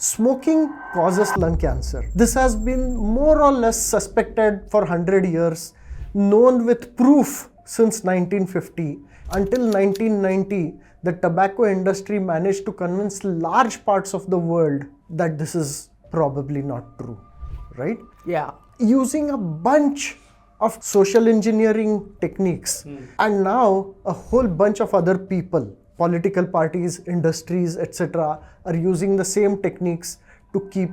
Smoking causes lung cancer. This has been more or less suspected for 100 years, known with proof since 1950. Until 1990, the tobacco industry managed to convince large parts of the world that this is probably not true, right? Yeah. Using a bunch of social engineering techniques, and now a whole bunch of other people, political parties, industries, etc., are using the same techniques to keep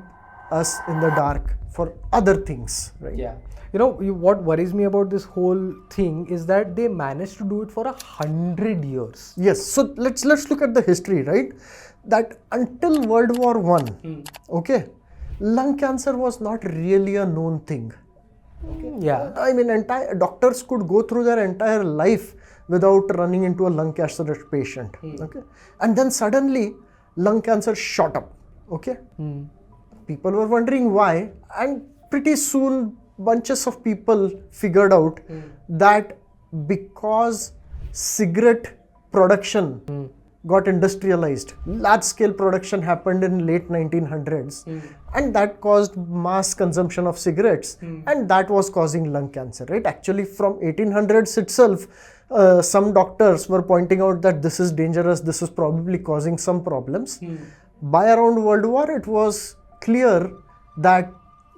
us in the dark for other things, right? Yeah. What worries me about this whole thing is that they managed to do it for 100 years. Yes. So let's look at the history, right? That until World War I, okay, lung cancer was not really a known thing. Yeah. I mean, entire doctors could go through their entire life without running into a lung cancer patient. Okay, and then suddenly lung cancer shot up. Okay, people were wondering why, and pretty soon bunches of people figured out that because cigarette production got industrialized, large scale production happened in late 1900s, and that caused mass consumption of cigarettes, and that was causing lung cancer, right? Actually, from 1800s itself, some doctors were pointing out that this is dangerous, this is probably causing some problems. By around World War, it was clear that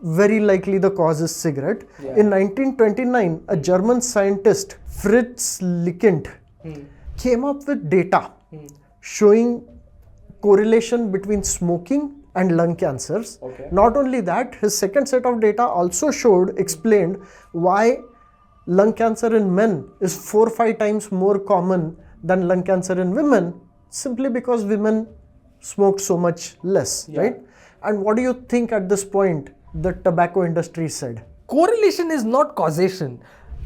very likely the cause is cigarette. In 1929, a German scientist, Fritz Lickent, came up with data showing correlation between smoking and lung cancers. Not only that, his second set of data also explained why lung cancer in men is 4 or 5 times more common than lung cancer in women, simply because women smoked so much less, right? And what do you think at this point the tobacco industry said? Correlation is not causation,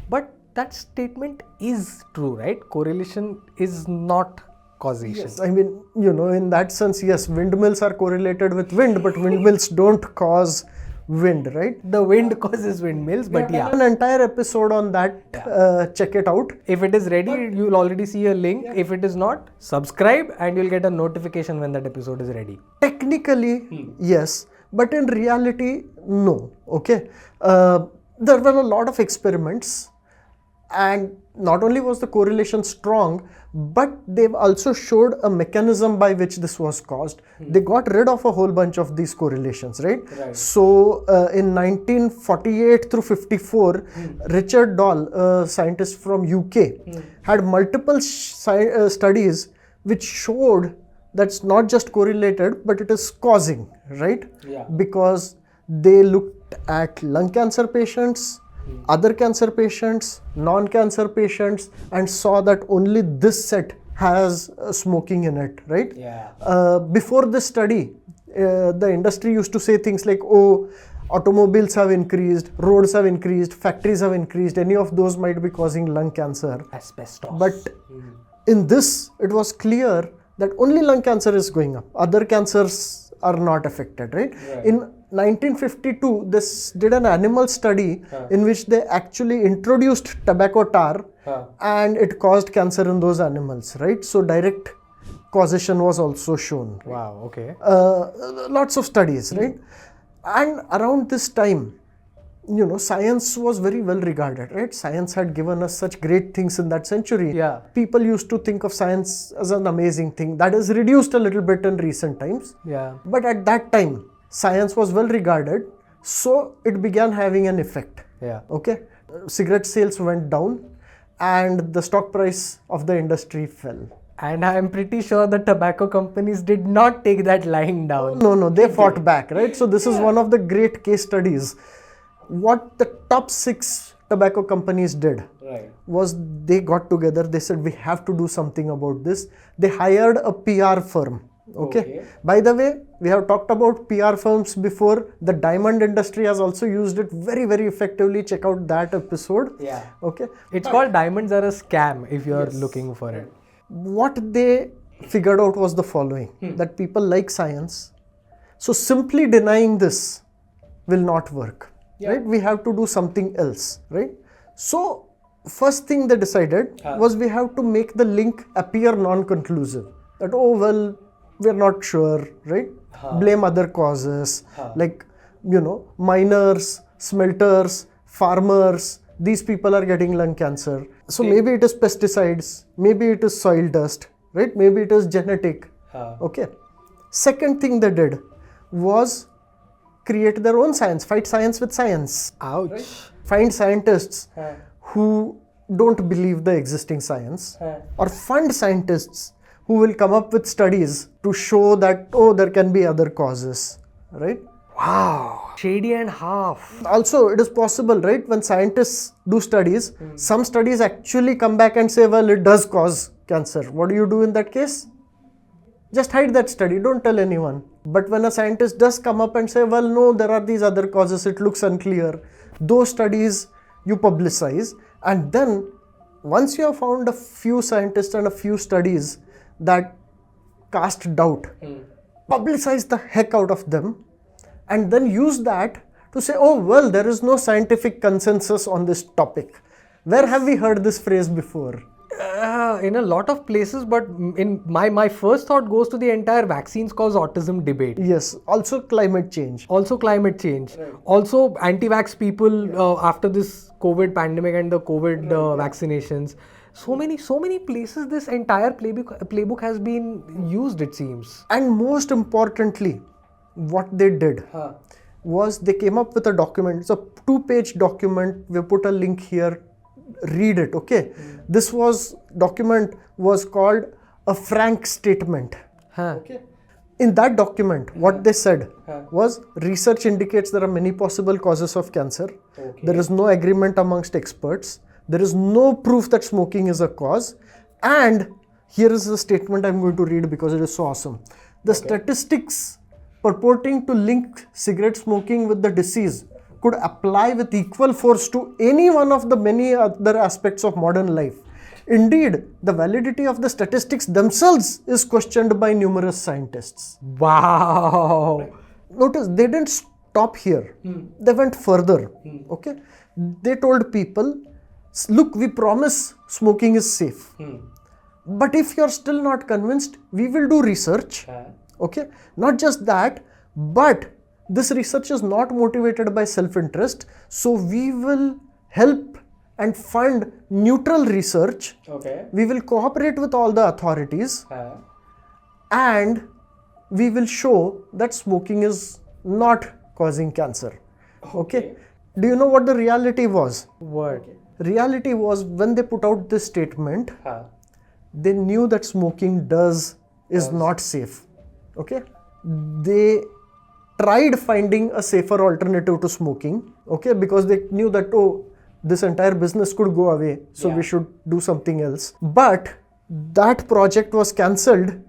but that statement is true, right? Correlation is not causation. Yes, I mean, in that sense, yes, windmills are correlated with wind, but windmills don't cause wind, right? The wind causes windmills, but yeah. An entire episode on that, check it out. If it is ready, you'll already see a link. If it is not, subscribe and you'll get a notification when that episode is ready. Technically, yes, but in reality, no, okay? There were a lot of experiments, and not only was the correlation strong, but they've also showed a mechanism by which this was caused. They got rid of a whole bunch of these correlations, right? So in 1948 through 54, Richard Doll, a scientist from UK, had multiple studies which showed that's not just correlated, but it is causing, right? Because they looked at lung cancer patients, other cancer patients, non-cancer patients, and saw that only this set has smoking in it, right? Before this study, the industry used to say things like, oh, automobiles have increased, roads have increased, factories have increased, any of those might be causing lung cancer. Asbestos. But in this, it was clear that only lung cancer is going up. Other cancers are not affected, right? In 1952, this did an animal study in which they actually introduced tobacco tar and it caused cancer in those animals, right? So direct causation was also shown. Wow, okay. Lots of studies, right? And around this time, science was very well regarded, right? Science had given us such great things in that century. People used to think of science as an amazing thing. That is reduced a little bit in recent times. But at that time, science was well regarded, so it began having an effect. Okay, cigarette sales went down and the stock price of the industry fell. And I am pretty sure the tobacco companies did not take that lying down. No, they fought back, right? So this is one of the great case studies. What the top 6 tobacco companies did was they got together, they said we have to do something about this. They hired a PR firm. Okay. By the way, we have talked about PR firms before. The diamond industry has also used it very, very effectively. Check out that episode. Okay. It's called Diamonds Are a Scam if you're looking for it. What they figured out was the following, that people like science. So simply denying this will not work. Right? We have to do something else, right? So first thing they decided was we have to make the link appear non-conclusive. That, oh, well, we're not sure, right? blame other causes, like, miners, smelters, farmers, these people are getting lung cancer. So maybe it is pesticides, maybe it is soil dust, right? Maybe it is genetic. Okay. Second thing they did was create their own science, fight science with science. Ouch. Right? Find scientists who don't believe the existing science, or fund scientists who will come up with studies to show that, there can be other causes, right? Wow. Shady and half. Also, it is possible, right? When scientists do studies, some studies actually come back and say, well, it does cause cancer. What do you do in that case? Just hide that study, don't tell anyone. But when a scientist does come up and say, well, no, there are these other causes, it looks unclear, those studies you publicize. And then once you have found a few scientists and a few studies that cast doubt, publicize the heck out of them, and then use that to say, oh, well, there is no scientific consensus on this topic. Where have we heard this phrase before? In a lot of places, but in my first thought goes to the entire vaccines cause autism debate. Yes, also climate change. Right. Also anti-vax people after this COVID pandemic and the COVID vaccinations. So many places this entire playbook has been used, it seems. And most importantly, what they did was they came up with a document. It's a 2-page document. We put a link here. Read it, okay? This document was called a frank statement. Okay. In that document, what they said was, research indicates there are many possible causes of cancer. There is no agreement amongst experts. There is no proof that smoking is a cause. And here is the statement I'm going to read because it is so awesome. The statistics purporting to link cigarette smoking with the disease could apply with equal force to any one of the many other aspects of modern life. Indeed, the validity of the statistics themselves is questioned by numerous scientists. Wow. Notice, they didn't stop here. They went further. Okay? They told people, look, we promise smoking is safe. But if you're still not convinced, we will do research. Okay? Not just that, but this research is not motivated by self-interest, so we will help and fund neutral research. We will cooperate with all the authorities, and we will show that smoking is not causing cancer. Okay? Do you know what the reality was? What? Reality was, when they put out this statement, they knew that smoking is not safe. Okay? They tried finding a safer alternative to smoking, okay, because they knew that, this entire business could go away, so we should do something else. But that project was cancelled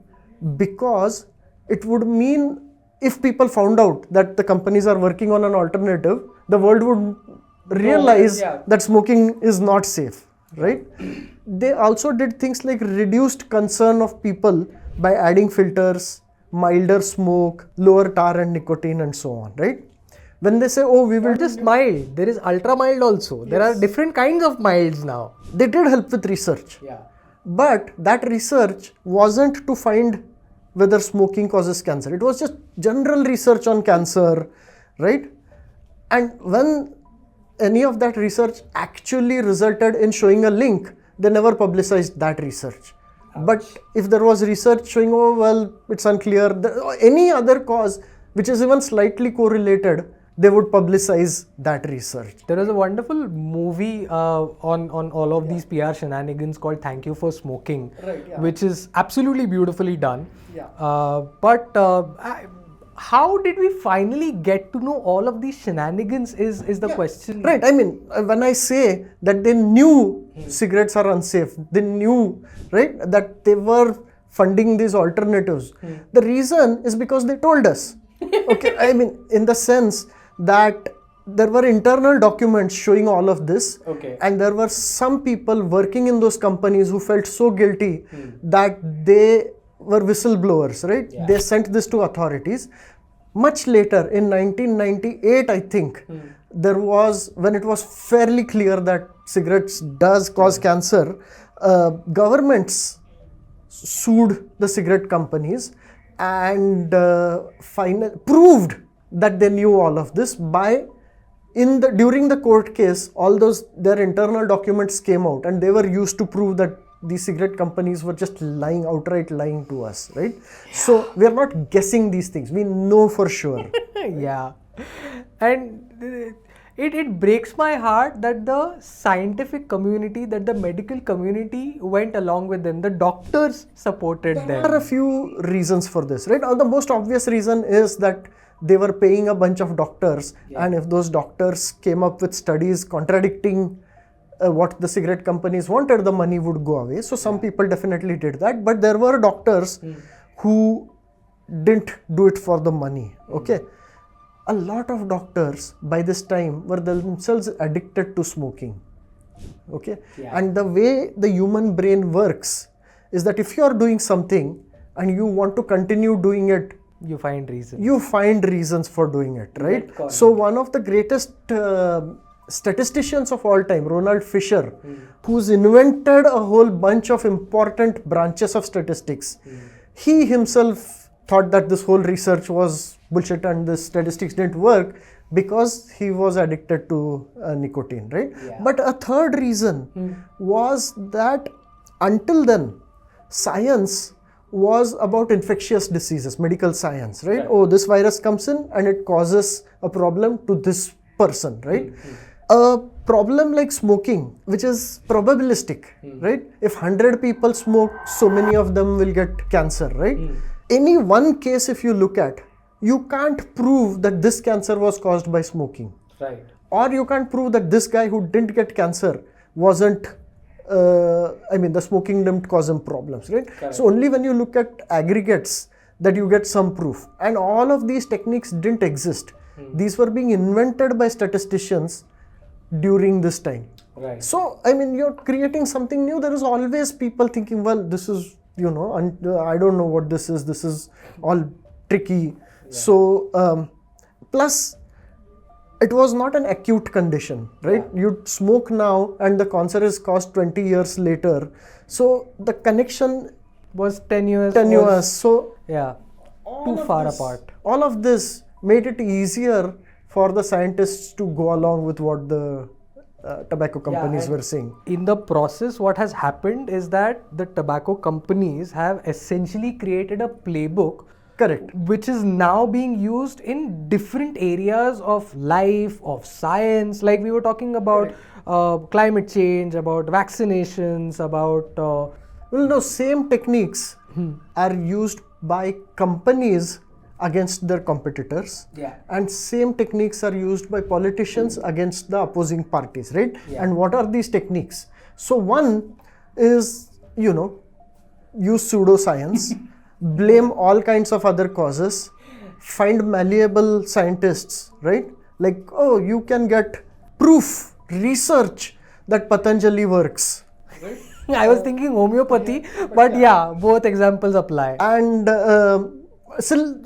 because it would mean, if people found out that the companies are working on an alternative, the world would realize that smoking is not safe, right? They also did things like reduced concern of people by adding filters, milder smoke, lower tar and nicotine, and so on, right? When they say, we will... Not just mild, there is ultra mild also. There are different kinds of milds now. They did help with research. But that research wasn't to find whether smoking causes cancer. It was just general research on cancer, right? And when any of that research actually resulted in showing a link, they never publicized that research. But if there was research showing, it's unclear, any other cause which is even slightly correlated, they would publicize that research. There was a wonderful movie on all of these PR shenanigans called Thank You for Smoking, which is absolutely beautifully done. How did we finally get to know all of these shenanigans is the question. Right. I mean, when I say that they knew cigarettes are unsafe, they knew, right, that they were funding these alternatives. The reason is because they told us. Okay. I mean, in the sense that there were internal documents showing all of this, and there were some people working in those companies who felt so guilty that they were whistleblowers, right? They sent this to authorities. Much later, in 1998, I think, there was, when it was fairly clear that cigarettes does cause cancer, governments sued the cigarette companies and proved that they knew all of this during the court case. All those their internal documents came out, and they were used to prove that these cigarette companies were just outright lying to us, right? So we are not guessing these things, we know for sure. Yeah, and it breaks my heart that the scientific community, that the medical community went along with them. The doctors supported them. There are a few reasons for this, right? The most obvious reason is that they were paying a bunch of doctors, and if those doctors came up with studies contradicting what the cigarette companies wanted, the money would go away. So some people definitely did that, but there were doctors who didn't do it for the money, okay? A lot of doctors by this time were themselves addicted to smoking, okay? And the way the human brain works is that if you are doing something and you want to continue doing it, you find reasons. You find reasons for doing it, right? So one of the greatest statisticians of all time, Ronald Fisher, who's invented a whole bunch of important branches of statistics, he himself thought that this whole research was bullshit and the statistics didn't work because he was addicted to nicotine, right? But a third reason was that until then, science was about infectious diseases, medical science, right? Oh, this virus comes in and it causes a problem to this person, right? A problem like smoking, which is probabilistic, right? If 100 people smoke, so many of them will get cancer, right? Any one case, if you look at, you can't prove that this cancer was caused by smoking. Right. Or you can't prove that this guy who didn't get cancer wasn't, the smoking didn't cause him problems, right? Correct. So only when you look at aggregates that you get some proof. And all of these techniques didn't exist. These were being invented by statisticians during this time. Right. So, you're creating something new. There is always people thinking, well, this is, I don't know what this is all tricky. Yeah. So, plus, it was not an acute condition, right? Yeah. You smoke now and the cancer is caused 20 years later. So, the connection was 10 years. So, yeah, too far apart. All of this made it easier for the scientists to go along with what the tobacco companies were saying. In the process, what has happened is that the tobacco companies have essentially created a playbook. Correct. Which is now being used in different areas of life, of science, like we were talking about climate change, about vaccinations, about... same techniques are used by companies against their competitors, and same techniques are used by politicians against the opposing parties, right? And what are these techniques? So one is, use pseudoscience, blame all kinds of other causes, find malleable scientists, right? Like, oh, you can get proof, research that Patanjali works. Right? I was thinking homeopathy, but both examples apply. And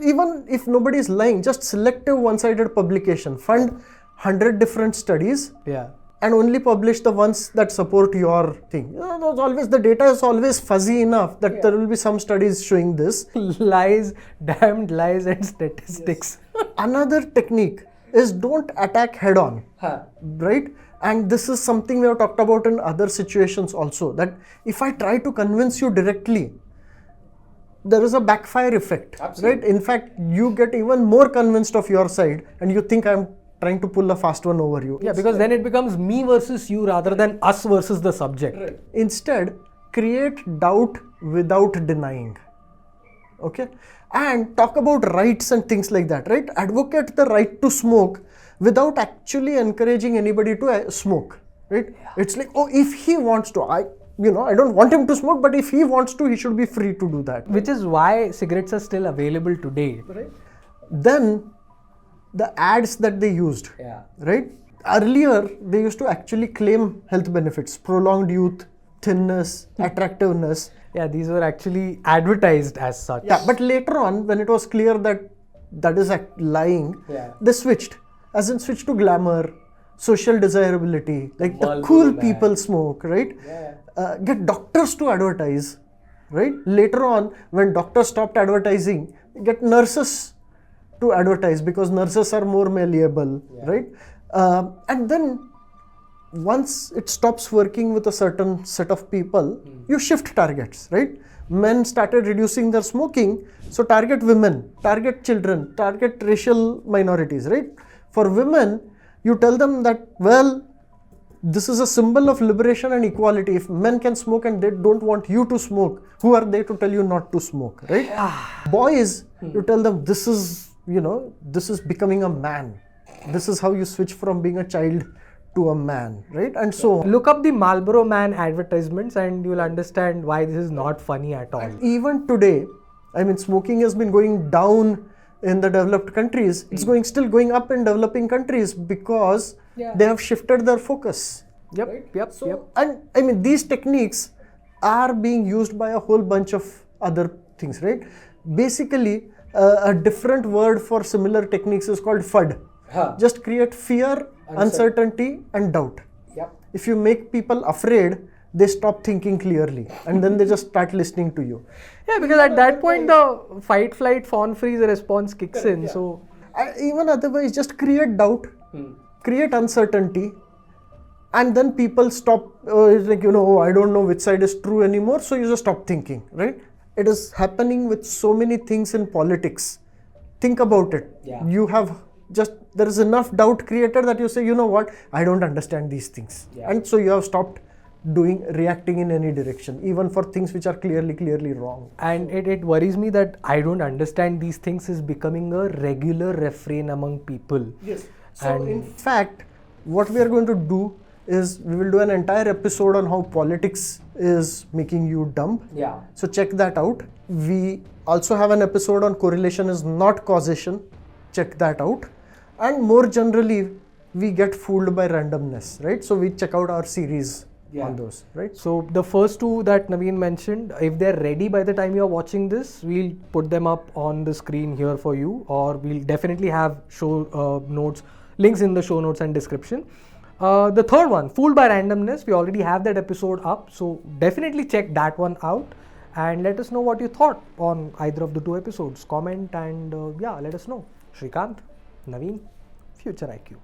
even if nobody is lying, just selective one-sided publication. Fund 100 different studies and only publish the ones that support your thing. The data is always fuzzy enough that there will be some studies showing this. Lies, damned lies and statistics. Yes. Another technique is don't attack head on, right? And this is something we have talked about in other situations also, that if I try to convince you directly, there is a backfire effect, right? In fact, you get even more convinced of your side and you think I'm trying to pull a fast one over you. Yeah, because then it becomes me versus you rather than us versus the subject. Right. Instead, create doubt without denying. Okay? And talk about rights and things like that, right? Advocate the right to smoke without actually encouraging anybody to smoke, right? Yeah. It's like, oh, if he wants to, I don't want him to smoke, but if he wants to, he should be free to do that. Which is why cigarettes are still available today. Right. Then, the ads that they used, right? Earlier, they used to actually claim health benefits, prolonged youth, thinness, attractiveness. Yeah, these were actually advertised as such. Yeah, but later on, when it was clear that that is lying, they switched. As in switch to glamour, social desirability, like the cool people smoke, right? Get doctors to advertise, right? Later on, when doctors stopped advertising, get nurses to advertise because nurses are more malleable, right? And then once it stops working with a certain set of people, you shift targets, right? Men started reducing their smoking, so target women, target children, target racial minorities, right? For women, you tell them that, well, this is a symbol of liberation and equality. If men can smoke and they don't want you to smoke, who are they to tell you not to smoke, right? Boys, you tell them this is, this is becoming a man. This is how you switch from being a child to a man, right? And so Look up the Marlboro Man advertisements and you'll understand why this is not funny at all. even today, I mean, smoking has been going down in the developed countries. It's still going up in developing countries because they have shifted their focus. Yep. And I mean, these techniques are being used by a whole bunch of other things, right? Basically, a different word for similar techniques is called FUD. Just create fear, uncertainty, and doubt. If you make people afraid, they stop thinking clearly and then they just start listening to you. Yeah, because at that point the fight, flight, fawn, freeze response kicks in. So Even otherwise, just create doubt, create uncertainty, and then people stop, it's like, I don't know which side is true anymore, so you just stop thinking, right? It is happening with so many things in politics. Think about it. You have there is enough doubt created that you say, you know what, I don't understand these things. And so you have stopped reacting in any direction, even for things which are clearly wrong. And it worries me that I don't understand these things is becoming a regular refrain among people. Yes. So in fact, what we are going to do is we will do an entire episode on how politics is making you dumb. So check that out. We also have an episode on correlation is not causation. Check that out. And more generally, we get fooled by randomness, right? So we check out our series on those, right? So the first two that Naveen mentioned, if they're ready by the time you're watching this, we'll put them up on the screen here for you, or we'll definitely have show notes, links in the show notes and description. The third one, Fooled by Randomness, we already have that episode up, so definitely check that one out and let us know what you thought on either of the two episodes. Comment and let us know. Shrikant, Naveen, FutureIQ.